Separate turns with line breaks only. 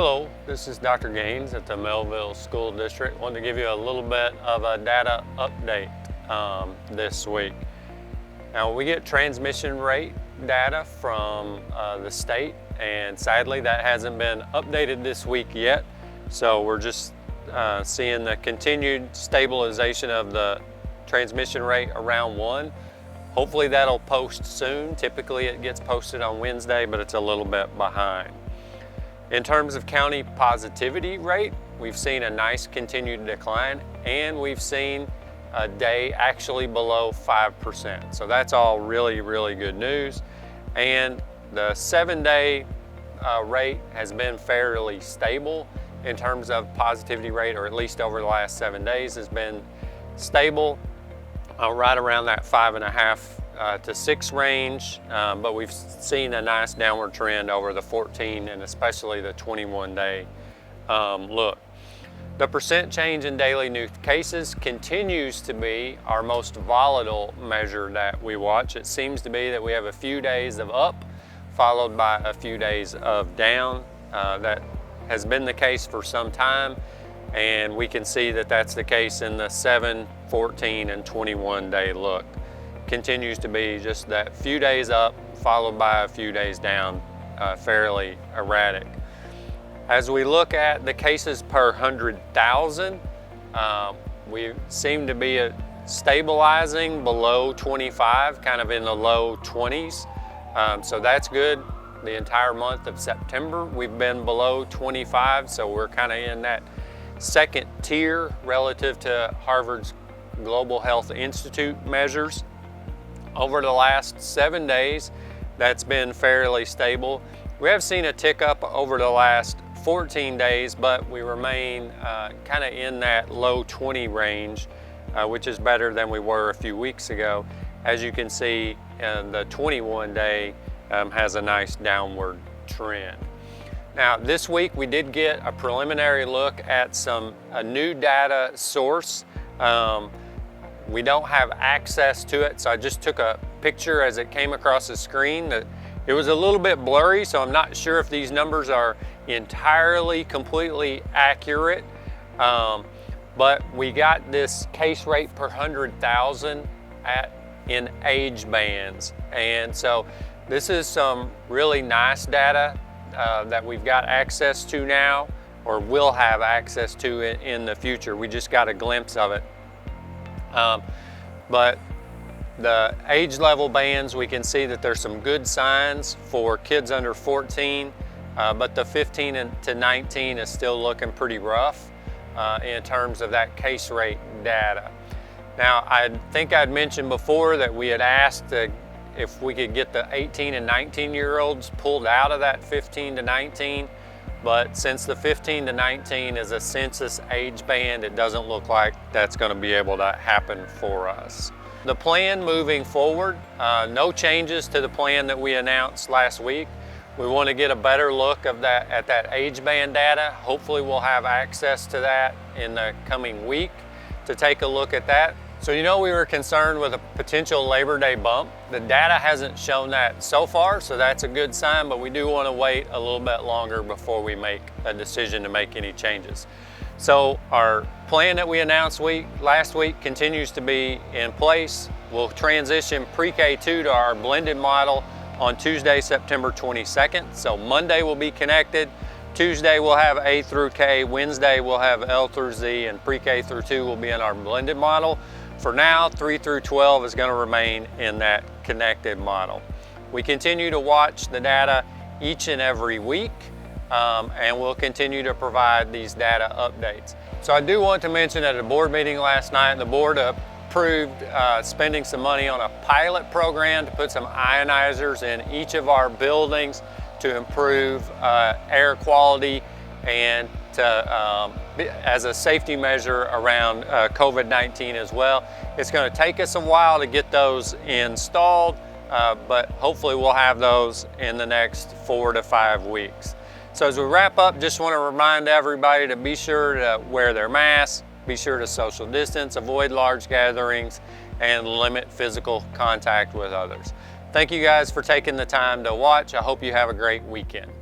Hello, this is Dr. Gaines at the Mehlville School District. I wanted to give you a little bit of a data update this week. Now, we get transmission rate data from the state, and sadly that hasn't been updated this week yet. So we're just seeing the continued stabilization of the transmission rate around 1. Hopefully that'll post soon. Typically it gets posted on Wednesday, but it's a little bit behind. In terms of county positivity rate, we've seen a nice continued decline, and we've seen a day actually below 5%. So that's all really, really good news. And the 7-day rate has been fairly stable in terms of positivity rate, or at least over the last 7 days has been stable, right around that 5.5 to 6 range, but we've seen a nice downward trend over the 14 and especially the 21-day look. The percent change in daily new cases continues to be our most volatile measure that we watch. It seems to be that we have a few days of up followed by a few days of down. That has been the case for some time, and we can see that that's the case in the 7, 14, and 21-day look. Continues to be just that few days up followed by a few days down, fairly erratic. As we look at the cases per 100,000, we seem to be stabilizing below 25, kind of in the low 20s. So that's good. The entire month of September, we've been below 25, so we're kind of in that second tier relative to Harvard's Global Health Institute measures. Over the last 7 days, that's been fairly stable. We have seen a tick up over the last 14 days, but we remain kind of in that low 20 range, which is better than we were a few weeks ago. As you can see, the 21-day has a nice downward trend. Now, this week we did get a preliminary look at a new data source. We don't have access to it, so I just took a picture as it came across the screen. It was a little bit blurry, so I'm not sure if these numbers are entirely, completely accurate. But we got this case rate per 100,000 in age bands. And so this is some really nice data that we've got access to now, or will have access to it in the future. We just got a glimpse of it. But the age level bands, we can see that there's some good signs for kids under 14, but the 15 to 19 is still looking pretty rough in terms of that case rate data. Now, I think I'd mentioned before that we had asked if we could get the 18 and 19-year-olds pulled out of that 15 to 19. But since the 15 to 19 is a census age band, it doesn't look like that's going to be able to happen for us. The plan moving forward, no changes to the plan that we announced last week. We want to get a better look at that age band data. Hopefully we'll have access to that in the coming week to take a look at that. So we were concerned with a potential Labor Day bump. The data hasn't shown that so far, so that's a good sign, but we do want to wait a little bit longer before we make a decision to make any changes. So our plan that we announced last week continues to be in place. We'll transition pre-K2 to our blended model on Tuesday, September 22nd. So Monday will be connected. Tuesday we'll have A through K. Wednesday we'll have L through Z, and pre-K through 2 will be in our blended model. For now, 3 through 12 is going to remain in that connected model. We continue to watch the data each and every week, and we'll continue to provide these data updates. So I do want to mention at a board meeting last night, the board approved spending some money on a pilot program to put some ionizers in each of our buildings to improve air quality and as a safety measure around COVID-19 as well. It's going to take us a while to get those installed, but hopefully we'll have those in the next 4 to 5 weeks. So as we wrap up, just want to remind everybody to be sure to wear their masks, be sure to social distance, avoid large gatherings, and limit physical contact with others. Thank you guys for taking the time to watch. I hope you have a great weekend.